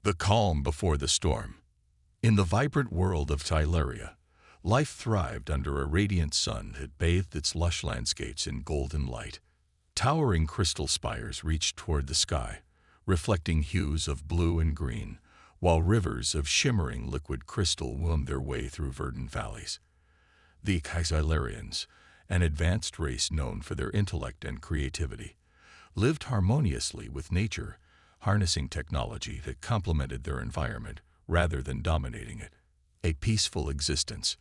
The calm before the storm. In the vibrant world of Tyleria, life thrived under a radiant sun that bathed its lush landscapes in golden light. Towering crystal spires reached toward the sky, reflecting hues of blue and green, while rivers of shimmering liquid crystal wound their way through verdant valleys. The Xylarians, an advanced race known for their intellect and creativity, lived harmoniously with nature, harnessing technology that complemented their environment rather than dominating it. A peaceful existence.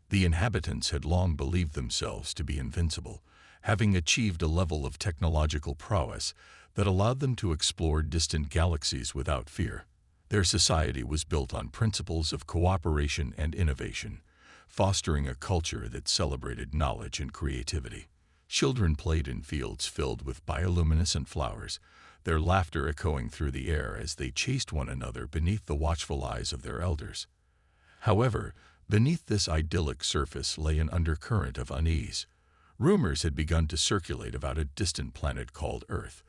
The inhabitants had long believed themselves to be invincible, having achieved a level of technological prowess that allowed them to explore distant galaxies without fear. Their society was built on principles of cooperation and innovation, fostering a culture that celebrated knowledge and creativity. Children played in fields filled with bioluminescent flowers, their laughter echoing through the air as they chased one another beneath the watchful eyes of their elders. However, beneath this idyllic surface lay an undercurrent of unease. Rumors had begun to circulate about a distant planet called Earth,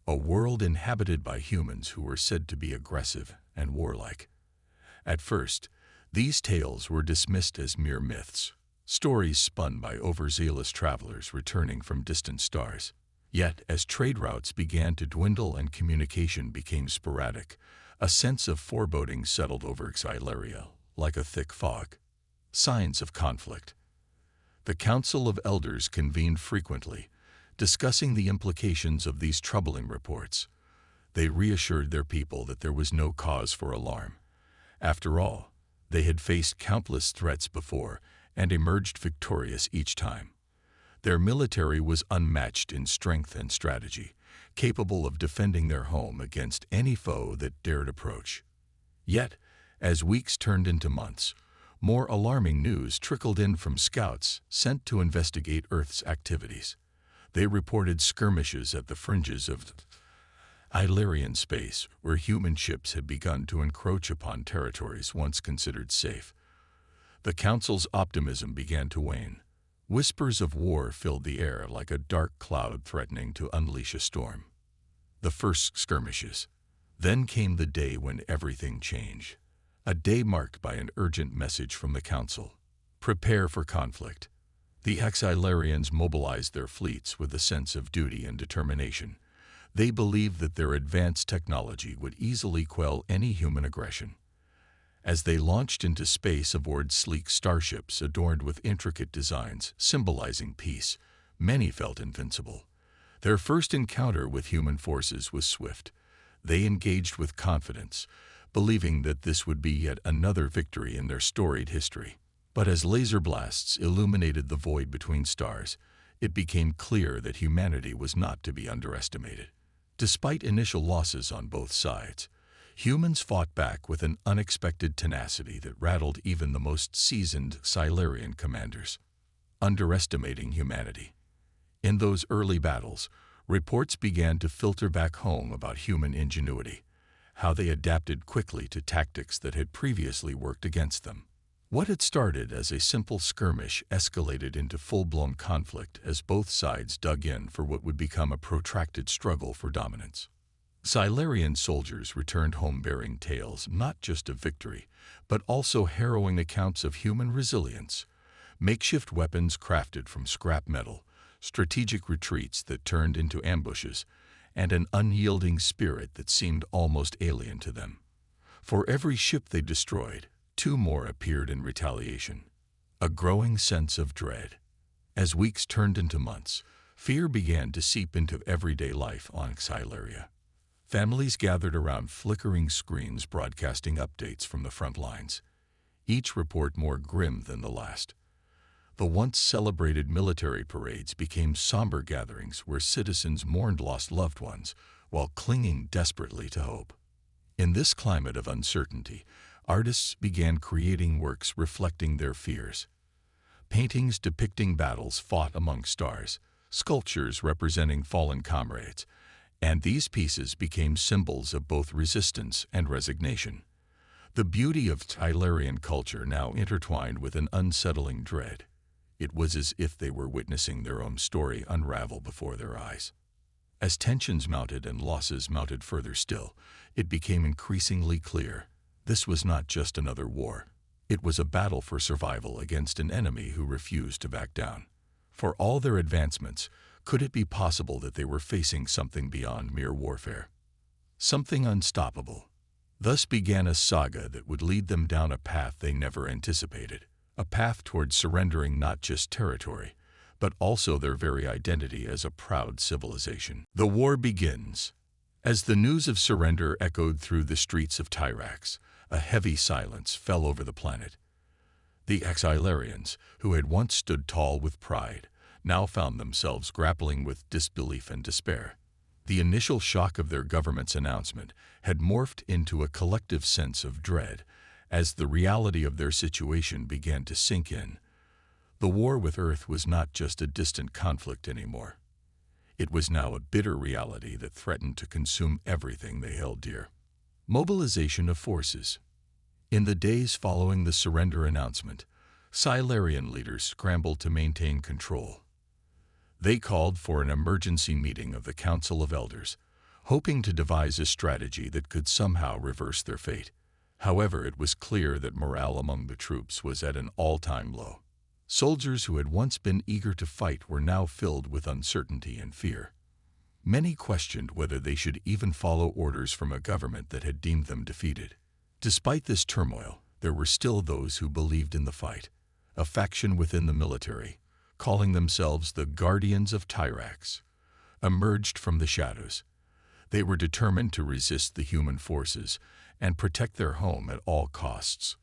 a world inhabited by humans who were said to be aggressive and warlike. At first, these tales were dismissed as mere myths, stories spun by overzealous travelers returning from distant stars. Yet, as trade routes began to dwindle and communication became sporadic, a sense of foreboding settled over Xyleria like a thick fog. Signs of conflict. The Council of Elders convened frequently, discussing the implications of these troubling reports. They reassured their people that there was no cause for alarm. After all, they had faced countless threats before and emerged victorious each time. Their military was unmatched in strength and strategy, capable of defending their home against any foe that dared approach. Yet, as weeks turned into months, more alarming news trickled in from scouts sent to investigate Earth's activities. They reported skirmishes at the fringes of Illyrian space, where human ships had begun to encroach upon territories once considered safe. The Council's optimism began to wane. Whispers of war filled the air like a dark cloud threatening to unleash a storm. The first skirmishes. Then came the day when everything changed. A day marked by an urgent message from the Council. Prepare for conflict. The Xylarians mobilized their fleets with a sense of duty and determination. They believed that their advanced technology would easily quell any human aggression. As they launched into space aboard sleek starships adorned with intricate designs symbolizing peace, many felt invincible. Their first encounter with human forces was swift. They engaged with confidence, believing that this would be yet another victory in their storied history. But as laser blasts illuminated the void between stars, it became clear that humanity was not to be underestimated. Despite initial losses on both sides, humans fought back with an unexpected tenacity that rattled even the most seasoned Silurian commanders. Underestimating humanity. In those early battles, reports began to filter back home about human ingenuity, how they adapted quickly to tactics that had previously worked against them. What had started as a simple skirmish escalated into full-blown conflict as both sides dug in for what would become a protracted struggle for dominance. Silurian soldiers returned home bearing tales not just of victory, but also harrowing accounts of human resilience. Makeshift weapons crafted from scrap metal, strategic retreats that turned into ambushes, and an unyielding spirit that seemed almost alien to them. For every ship they destroyed, 2 more appeared in retaliation. A growing sense of dread. As weeks turned into months, fear began to seep into everyday life on Xyleria. Families gathered around flickering screens broadcasting updates from the front lines, each report more grim than the last. The once celebrated military parades became somber gatherings where citizens mourned lost loved ones while clinging desperately to hope. In this climate of uncertainty, artists began creating works reflecting their fears. Paintings depicting battles fought among stars, sculptures representing fallen comrades, and these pieces became symbols of both resistance and resignation. The beauty of Tylerian culture now intertwined with an unsettling dread. It was as if they were witnessing their own story unravel before their eyes. As tensions mounted and losses mounted further still, it became increasingly clear this was not just another war. It was a battle for survival against an enemy who refused to back down. For all their advancements, could it be possible that they were facing something beyond mere warfare? Something unstoppable. Thus began a saga that would lead them down a path they never anticipated, a path towards surrendering not just territory, but also their very identity as a proud civilization. The war begins. As the news of surrender echoed through the streets of Tyrax, a heavy silence fell over the planet. The Exilarians, who had once stood tall with pride, now found themselves grappling with disbelief and despair. The initial shock of their government's announcement had morphed into a collective sense of dread as the reality of their situation began to sink in. The war with Earth was not just a distant conflict anymore. It was now a bitter reality that threatened to consume everything they held dear. Mobilization of forces. In the days following the surrender announcement, Silarian leaders scrambled to maintain control. They called for an emergency meeting of the Council of Elders, hoping to devise a strategy that could somehow reverse their fate. However, it was clear that morale among the troops was at an all-time low. Soldiers who had once been eager to fight were now filled with uncertainty and fear. Many questioned whether they should even follow orders from a government that had deemed them defeated. Despite this turmoil, there were still those who believed in the fight, a faction within the military, calling themselves the Guardians of Tyrax, emerged from the shadows. They were determined to resist the human forces and protect their home at all costs.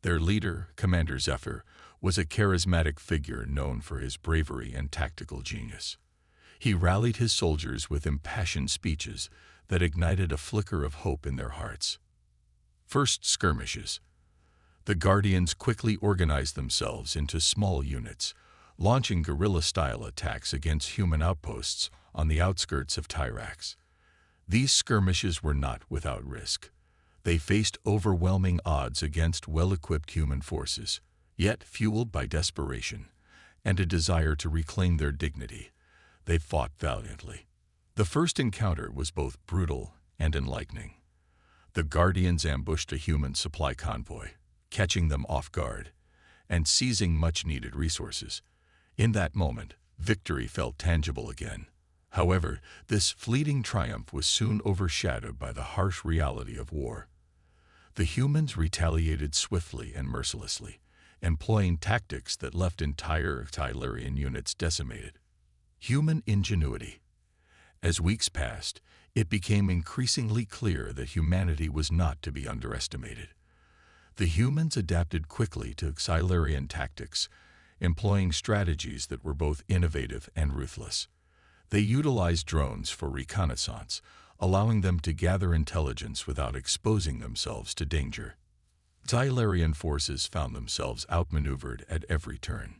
Their leader, Commander Zephyr, was a charismatic figure known for his bravery and tactical genius. He rallied his soldiers with impassioned speeches that ignited a flicker of hope in their hearts. First skirmishes. The Guardians quickly organized themselves into small units, launching guerrilla-style attacks against human outposts on the outskirts of Tyrax. These skirmishes were not without risk. They faced overwhelming odds against well-equipped human forces, yet fueled by desperation and a desire to reclaim their dignity, they fought valiantly. The first encounter was both brutal and enlightening. The Guardians ambushed a human supply convoy, catching them off guard and seizing much-needed resources. In that moment, victory felt tangible again. However, this fleeting triumph was soon overshadowed by the harsh reality of war. The humans retaliated swiftly and mercilessly, employing tactics that left entire Tylarian units decimated. Human ingenuity. As weeks passed, it became increasingly clear that humanity was not to be underestimated. The humans adapted quickly to Xylarian tactics, employing strategies that were both innovative and ruthless. They utilized drones for reconnaissance, allowing them to gather intelligence without exposing themselves to danger. Xylarian forces found themselves outmaneuvered at every turn.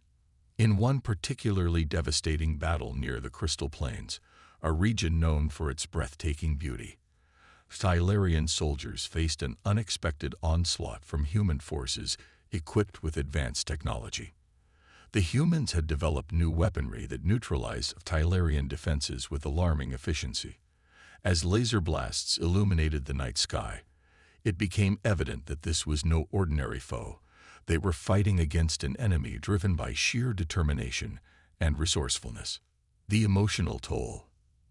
In one particularly devastating battle near the Crystal Plains, a region known for its breathtaking beauty, Xylarian soldiers faced an unexpected onslaught from human forces equipped with advanced technology. The humans had developed new weaponry that neutralized Tylarian defenses with alarming efficiency. As laser blasts illuminated the night sky, it became evident that this was no ordinary foe. They were fighting against an enemy driven by sheer determination and resourcefulness. The emotional toll.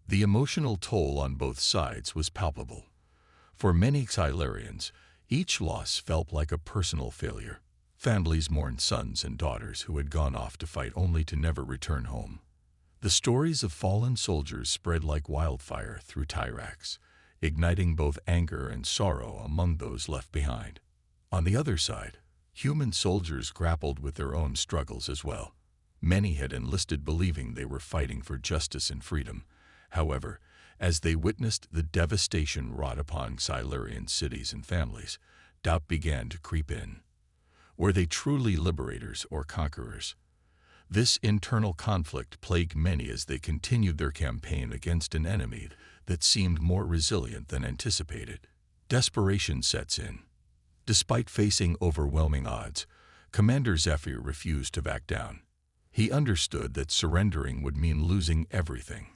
The emotional toll on both sides was palpable. For many Xylarians, each loss felt like a personal failure. Families mourned sons and daughters who had gone off to fight only to never return home. The stories of fallen soldiers spread like wildfire through Tyrax, igniting both anger and sorrow among those left behind. On the other side, human soldiers grappled with their own struggles as well. Many had enlisted believing they were fighting for justice and freedom. However, as they witnessed the devastation wrought upon Xylarian cities and families, doubt began to creep in. Were they truly liberators or conquerors? This internal conflict plagued many as they continued their campaign against an enemy that seemed more resilient than anticipated. Desperation sets in. Despite facing overwhelming odds, Commander Zephyr refused to back down. He understood that surrendering would mean losing everything.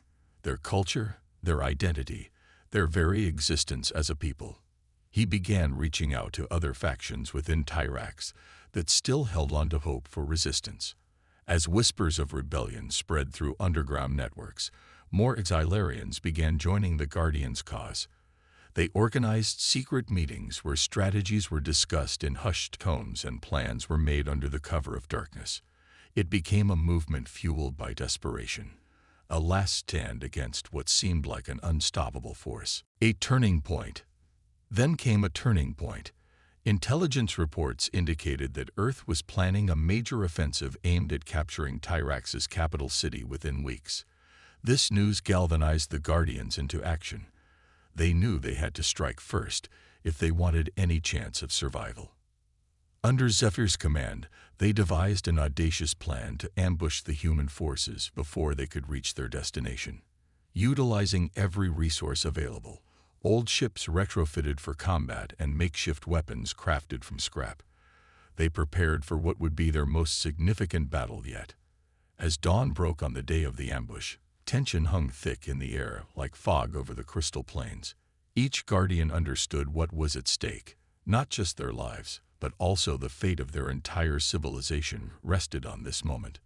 their culture, their identity, their very existence as a people. He began reaching out to other factions within Tyrax that still held on to hope for resistance. As whispers of rebellion spread through underground networks, more Xylarians began joining the Guardians' cause. They organized secret meetings where strategies were discussed in hushed tones and plans were made under the cover of darkness. It became a movement fueled by desperation, a last stand against what seemed like an unstoppable force. A turning point. Then came a turning point. Intelligence reports indicated that Earth was planning a major offensive aimed at capturing Tyrax's capital city within weeks. This news galvanized the Guardians into action. They knew they had to strike first if they wanted any chance of survival. Under Zephyr's command, they devised an audacious plan to ambush the human forces before they could reach their destination. Utilizing every resource available, old ships retrofitted for combat and makeshift weapons crafted from scrap, they prepared for what would be their most significant battle yet. As dawn broke on the day of the ambush, tension hung thick in the air like fog over the crystal plains. Each Guardian understood what was at stake. Not just their lives, but also the fate of their entire civilization rested on this moment.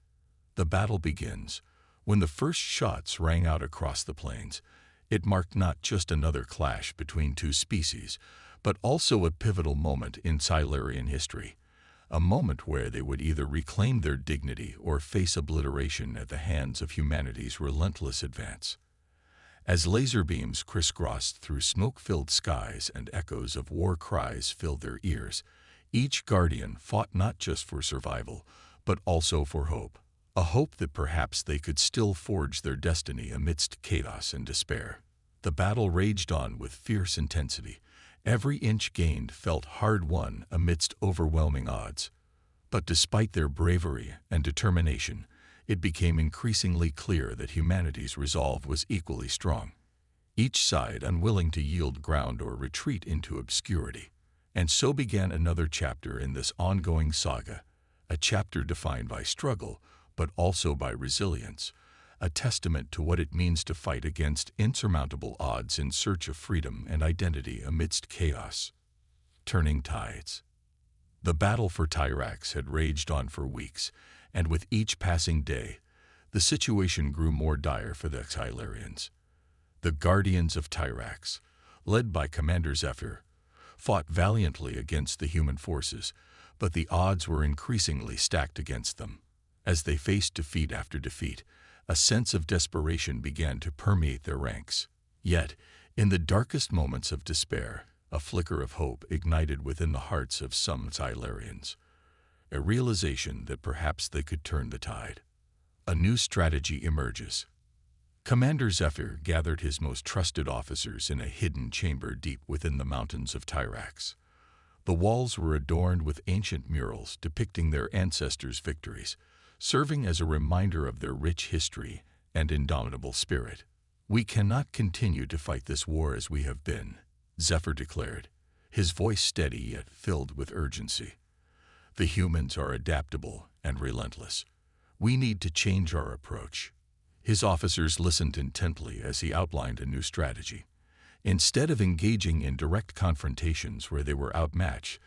The battle begins. When the first shots rang out across the plains, it marked not just another clash between two species, but also a pivotal moment in Xylarian history. A moment where they would either reclaim their dignity or face obliteration at the hands of humanity's relentless advance. As laser beams crisscrossed through smoke-filled skies and echoes of war cries filled their ears, each Guardian fought not just for survival, but also for hope. A hope that perhaps they could still forge their destiny amidst chaos and despair. The battle raged on with fierce intensity. Every inch gained felt hard-won amidst overwhelming odds. But despite their bravery and determination, it became increasingly clear that humanity's resolve was equally strong. Each side unwilling to yield ground or retreat into obscurity. And so began another chapter in this ongoing saga, a chapter defined by struggle, but also by resilience, a testament to what it means to fight against insurmountable odds in search of freedom and identity amidst chaos. Turning tides. The battle for Tyrax had raged on for weeks, and with each passing day, the situation grew more dire for the Xylarians. The Guardians of Tyrax, led by Commander Zephyr, fought valiantly against the human forces, but the odds were increasingly stacked against them. As they faced defeat after defeat, a sense of desperation began to permeate their ranks. Yet, in the darkest moments of despair, a flicker of hope ignited within the hearts of some Xylarians. A realization that perhaps they could turn the tide. A new strategy emerges. Commander Zephyr gathered his most trusted officers in a hidden chamber deep within the mountains of Tyrax. The walls were adorned with ancient murals depicting their ancestors' victories, serving as a reminder of their rich history and indomitable spirit. "We cannot continue to fight this war as we have been," Zephyr declared, his voice steady yet filled with urgency. "The humans are adaptable and relentless. We need to change our approach." His officers listened intently as he outlined a new strategy. Instead of engaging in direct confrontations where they were outmatched,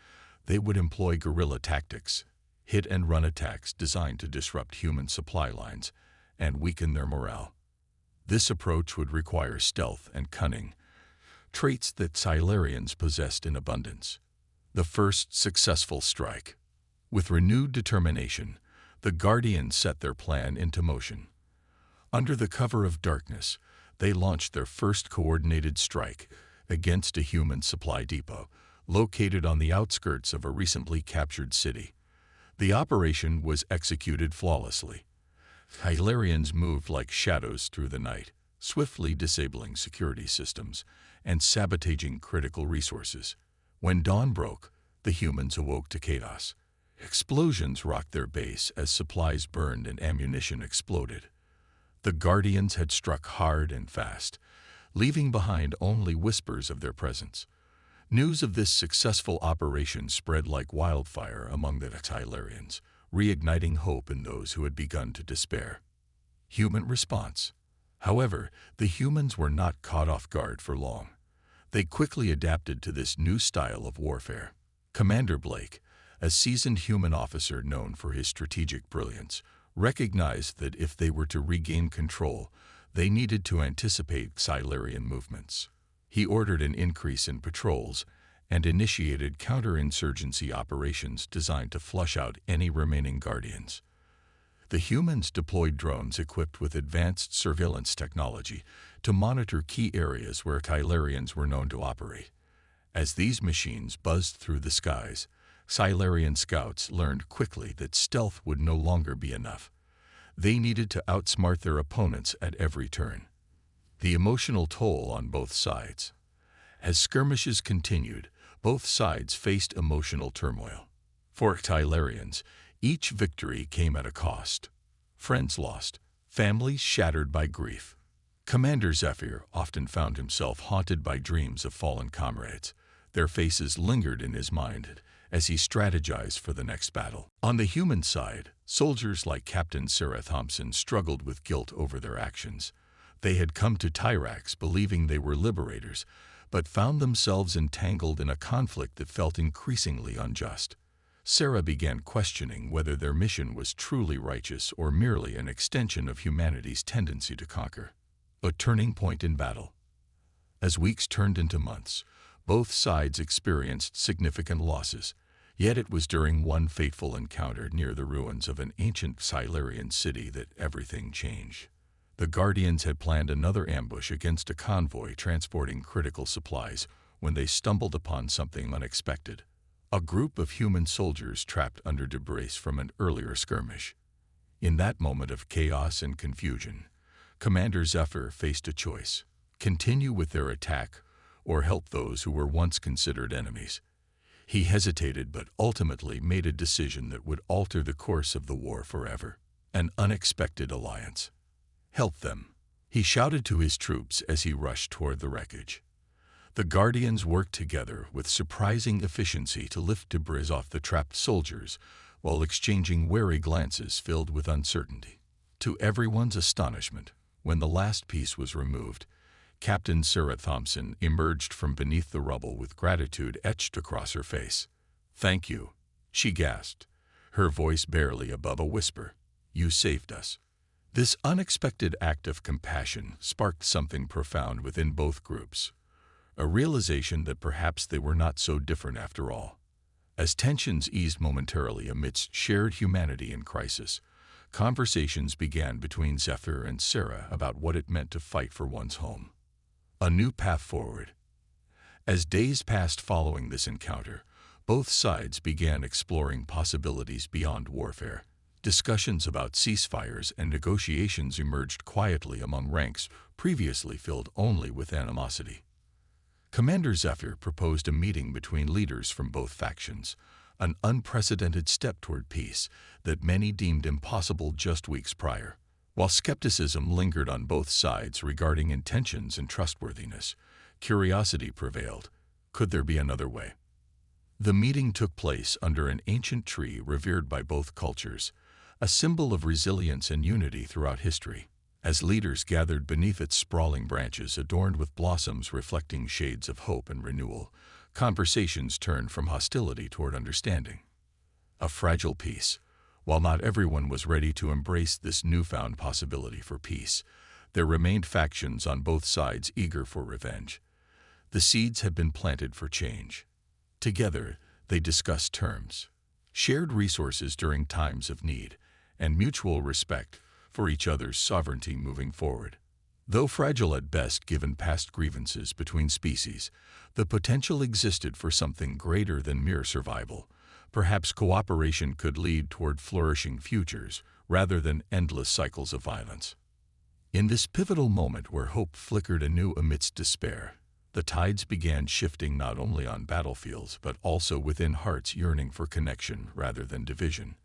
they would employ guerrilla tactics, hit-and-run attacks designed to disrupt human supply lines and weaken their morale. This approach would require stealth and cunning, traits that Xylarians possessed in abundance. The first successful strike. With renewed determination, the Guardians set their plan into motion. Under the cover of darkness, they launched their first coordinated strike against a human supply depot located on the outskirts of a recently captured city. The operation was executed flawlessly. Xylarians moved like shadows through the night, swiftly disabling security systems and sabotaging critical resources. When dawn broke, the humans awoke to chaos. Explosions rocked their base as supplies burned and ammunition exploded. The Guardians had struck hard and fast, leaving behind only whispers of their presence. News of this successful operation spread like wildfire among the Xylarians, reigniting hope in those who had begun to despair. Human response. However, the humans were not caught off guard for long. They quickly adapted to this new style of warfare. Commander Blake, a seasoned human officer known for his strategic brilliance, recognized that if they were to regain control, they needed to anticipate Silurian movements. He ordered an increase in patrols and initiated counterinsurgency operations designed to flush out any remaining Guardians. The humans deployed drones equipped with advanced surveillance technology to monitor key areas where Silurians were known to operate. As these machines buzzed through the skies, Silurian scouts learned quickly that stealth would no longer be enough. They needed to outsmart their opponents at every turn. The emotional toll on both sides. As skirmishes continued, both sides faced emotional turmoil. For Silurians, each victory came at a cost. Friends lost, families shattered by grief. Commander Zephyr often found himself haunted by dreams of fallen comrades. Their faces lingered in his mind as he strategized for the next battle. On the human side, soldiers like Captain Sarah Thompson struggled with guilt over their actions. They had come to Tyrax believing they were liberators, but found themselves entangled in a conflict that felt increasingly unjust. Sarah began questioning whether their mission was truly righteous or merely an extension of humanity's tendency to conquer. A turning point in battle. As weeks turned into months, both sides experienced significant losses, yet it was during one fateful encounter near the ruins of an ancient Silurian city that everything changed. The Guardians had planned another ambush against a convoy transporting critical supplies when they stumbled upon something unexpected. A group of human soldiers trapped under debris from an earlier skirmish. In that moment of chaos and confusion, Commander Zephyr faced a choice: continue with their attack or help those who were once considered enemies. He hesitated but ultimately made a decision that would alter the course of the war forever. An unexpected alliance. Help them, he shouted to his troops as he rushed toward the wreckage. The Guardians worked together with surprising efficiency to lift debris off the trapped soldiers while exchanging wary glances filled with uncertainty. To everyone's astonishment, when the last piece was removed, Captain Sarah Thompson emerged from beneath the rubble with gratitude etched across her face. "Thank you," she gasped, her voice barely above a whisper. "You saved us." This unexpected act of compassion sparked something profound within both groups, a realization that perhaps they were not so different after all. As tensions eased momentarily amidst shared humanity in crisis, conversations began between Zephyr and Sarah about what it meant to fight for one's home. A new path forward. As days passed following this encounter, both sides began exploring possibilities beyond warfare. Discussions about ceasefires and negotiations emerged quietly among ranks previously filled only with animosity. Commander Zephyr proposed a meeting between leaders from both factions, an unprecedented step toward peace that many deemed impossible just weeks prior. While skepticism lingered on both sides regarding intentions and trustworthiness, curiosity prevailed. Could there be another way? The meeting took place under an ancient tree revered by both cultures, a symbol of resilience and unity throughout history. As leaders gathered beneath its sprawling branches adorned with blossoms reflecting shades of hope and renewal, conversations turned from hostility toward understanding. A fragile peace. While not everyone was ready to embrace this newfound possibility for peace, there remained factions on both sides eager for revenge. The seeds had been planted for change. Together, they discussed terms, shared resources during times of need, and mutual respect for each other's sovereignty moving forward. Though fragile at best given past grievances between species, the potential existed for something greater than mere survival. Perhaps cooperation could lead toward flourishing futures rather than endless cycles of violence. In this pivotal moment where hope flickered anew amidst despair, the tides began shifting not only on battlefields but also within hearts yearning for connection rather than division.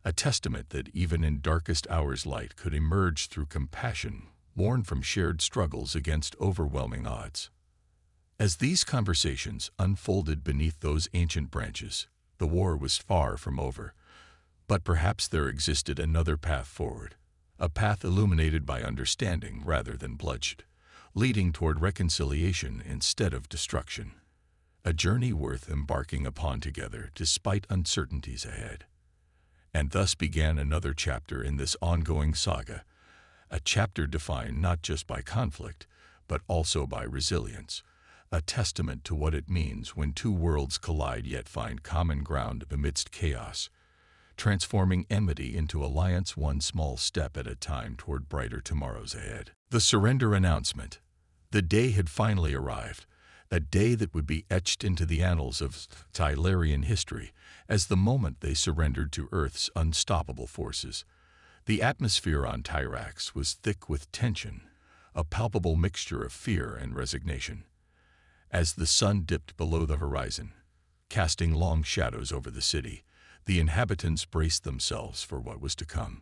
A testament that even in darkest hours light could emerge through compassion, born from shared struggles against overwhelming odds. As these conversations unfolded beneath those ancient branches, the war was far from over, but perhaps there existed another path forward, a path illuminated by understanding rather than bloodshed, leading toward reconciliation instead of destruction. A journey worth embarking upon together despite uncertainties ahead. And thus began another chapter in this ongoing saga, a chapter defined not just by conflict, but also by resilience, a testament to what it means when two worlds collide yet find common ground amidst chaos, transforming enmity into alliance one small step at a time toward brighter tomorrows ahead. The surrender announcement. The day had finally arrived, a day that would be etched into the annals of Tylerian history as the moment they surrendered to Earth's unstoppable forces. The atmosphere on Tyrax was thick with tension, a palpable mixture of fear and resignation. As the sun dipped below the horizon, casting long shadows over the city, the inhabitants braced themselves for what was to come.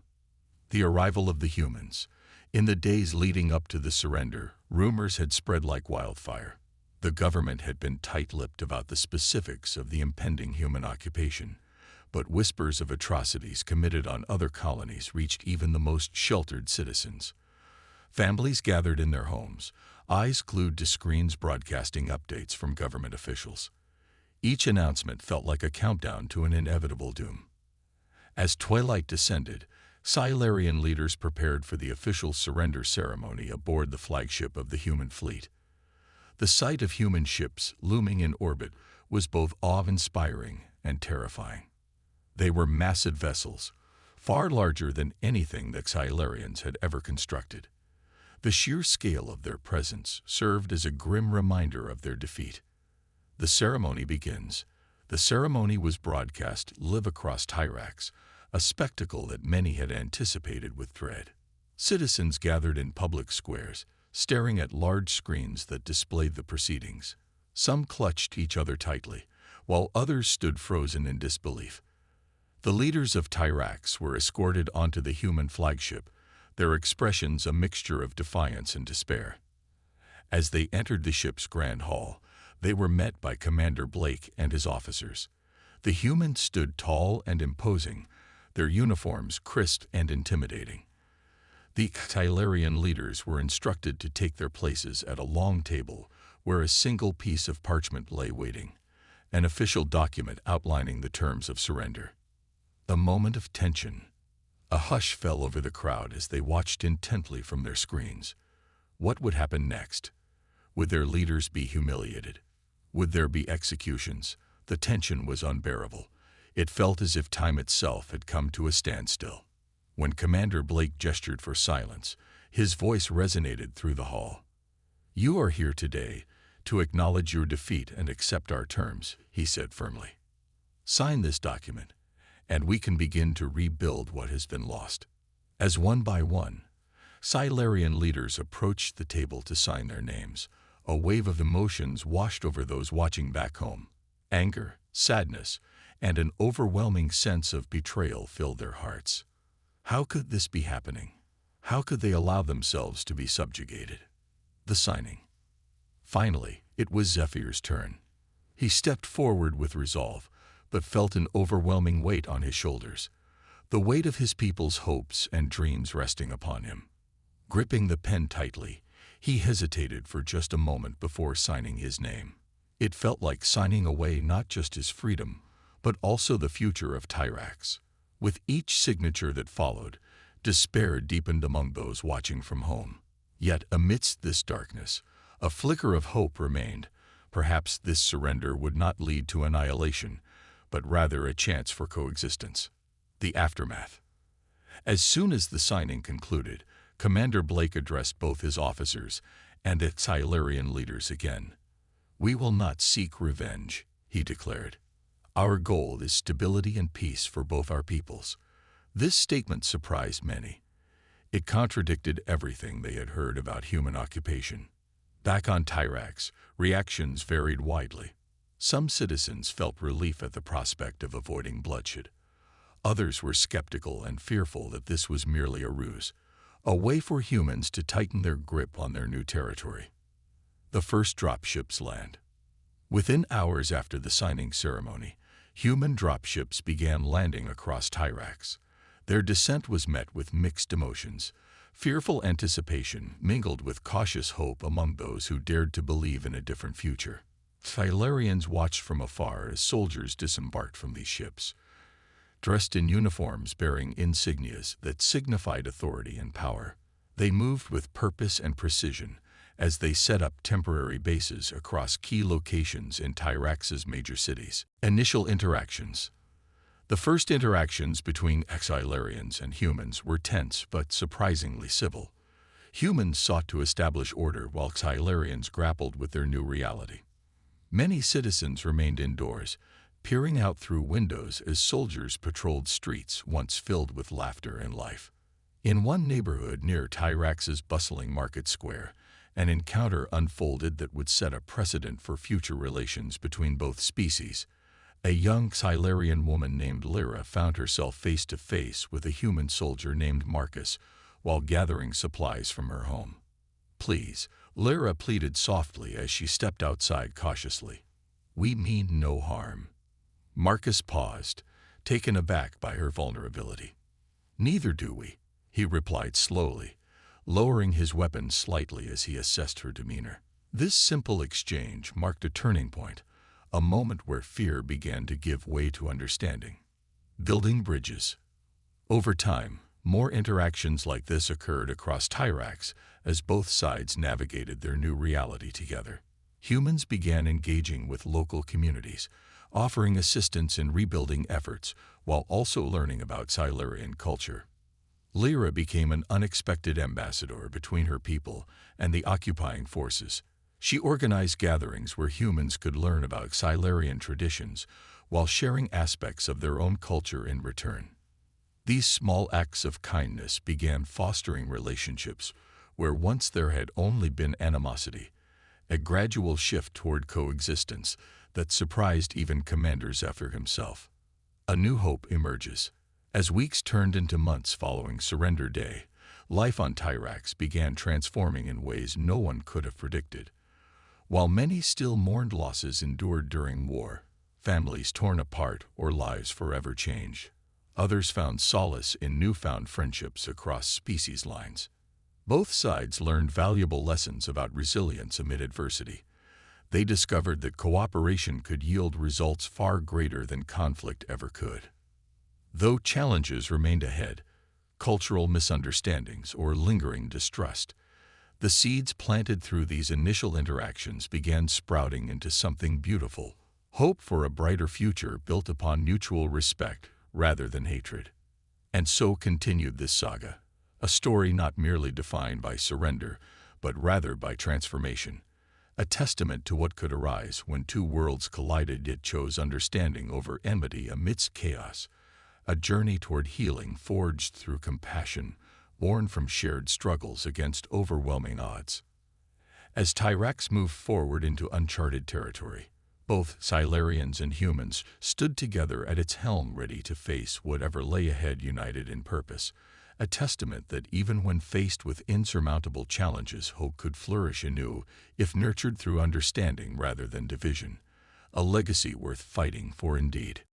The arrival of the humans. In the days leading up to the surrender, rumors had spread like wildfire. The government had been tight-lipped about the specifics of the impending human occupation, but whispers of atrocities committed on other colonies reached even the most sheltered citizens. Families gathered in their homes, eyes glued to screens broadcasting updates from government officials. Each announcement felt like a countdown to an inevitable doom. As twilight descended, Silurian leaders prepared for the official surrender ceremony aboard the flagship of the human fleet. The sight of human ships looming in orbit was both awe-inspiring and terrifying. They were massive vessels, far larger than anything the Silurians had ever constructed. The sheer scale of their presence served as a grim reminder of their defeat. The ceremony begins. The ceremony was broadcast live across Tyrax, a spectacle that many had anticipated with dread. Citizens gathered in public squares, staring at large screens that displayed the proceedings. Some clutched each other tightly, while others stood frozen in disbelief. The leaders of Tyrax were escorted onto the human flagship, their expressions a mixture of defiance and despair. As they entered the ship's grand hall, they were met by Commander Blake and his officers. The humans stood tall and imposing, their uniforms crisp and intimidating. The Tylerian leaders were instructed to take their places at a long table where a single piece of parchment lay waiting, an official document outlining the terms of surrender. A moment of tension. A hush fell over the crowd as they watched intently from their screens. What would happen next? Would their leaders be humiliated? Would there be executions? The tension was unbearable. It felt as if time itself had come to a standstill. When Commander Blake gestured for silence, his voice resonated through the hall. "You are here today to acknowledge your defeat and accept our terms," he said firmly. "Sign this document, and we can begin to rebuild what has been lost." As one by one, Silurian leaders approached the table to sign their names, a wave of emotions washed over those watching back home. Anger, sadness, and an overwhelming sense of betrayal filled their hearts. How could this be happening? How could they allow themselves to be subjugated? The signing. Finally, it was Zephyr's turn. He stepped forward with resolve, but felt an overwhelming weight on his shoulders, the weight of his people's hopes and dreams resting upon him. Gripping the pen tightly, he hesitated for just a moment before signing his name. It felt like signing away not just his freedom, but also the future of Tyrax. With each signature that followed, despair deepened among those watching from home. Yet amidst this darkness, a flicker of hope remained. Perhaps this surrender would not lead to annihilation, but rather a chance for coexistence. The aftermath. As soon as the signing concluded, Commander Blake addressed both his officers and the Silurian leaders again. "We will not seek revenge," he declared. "Our goal is stability and peace for both our peoples." This statement surprised many. It contradicted everything they had heard about human occupation. Back on Tyrax, reactions varied widely. Some citizens felt relief at the prospect of avoiding bloodshed. Others were skeptical and fearful that this was merely a ruse, a way for humans to tighten their grip on their new territory. The first dropships land. Within hours after the signing ceremony, human dropships began landing across Tyrax. Their descent was met with mixed emotions. Fearful anticipation mingled with cautious hope among those who dared to believe in a different future. Silurians watched from afar as soldiers disembarked from these ships, dressed in uniforms bearing insignias that signified authority and power. They moved with purpose and precision as they set up temporary bases across key locations in Tyrax's major cities. Initial interactions. The first interactions between Silurians and humans were tense but surprisingly civil. Humans sought to establish order while Silurians grappled with their new reality. Many citizens remained indoors, peering out through windows as soldiers patrolled streets once filled with laughter and life. In one neighborhood near Tyrax's bustling market square, an encounter unfolded that would set a precedent for future relations between both species. A young Silurian woman named Lyra found herself face to face with a human soldier named Marcus while gathering supplies from her home. "Please," Lyra pleaded softly as she stepped outside cautiously. "We mean no harm." Marcus paused, taken aback by her vulnerability. "Neither do we," he replied slowly, lowering his weapon slightly as he assessed her demeanor. This simple exchange marked a turning point, a moment where fear began to give way to understanding. Building bridges. Over time, more interactions like this occurred across Tyrax as both sides navigated their new reality together. Humans began engaging with local communities, offering assistance in rebuilding efforts while also learning about Silurian culture. Lyra became an unexpected ambassador between her people and the occupying forces. She organized gatherings where humans could learn about Silurian traditions while sharing aspects of their own culture in return. These small acts of kindness began fostering relationships where once there had only been animosity, a gradual shift toward coexistence that surprised even Commander Zephyr himself. A new hope emerges. As weeks turned into months following Surrender Day, life on Tyrax began transforming in ways no one could have predicted. While many still mourned losses endured during war, families torn apart or lives forever changed, others found solace in newfound friendships across species lines. Both sides learned valuable lessons about resilience amid adversity. They discovered that cooperation could yield results far greater than conflict ever could. Though challenges remained ahead, cultural misunderstandings or lingering distrust, the seeds planted through these initial interactions began sprouting into something beautiful, hope for a brighter future built upon mutual respect rather than hatred. And so continued this saga, a story not merely defined by surrender, but rather by transformation, a testament to what could arise when two worlds collided yet chose understanding over enmity amidst chaos, a journey toward healing forged through compassion, born from shared struggles against overwhelming odds. As Tyrax moved forward into uncharted territory, both Silurians and humans stood together at its helm ready to face whatever lay ahead united in purpose, a testament that even when faced with insurmountable challenges, hope could flourish anew if nurtured through understanding rather than division, a legacy worth fighting for indeed.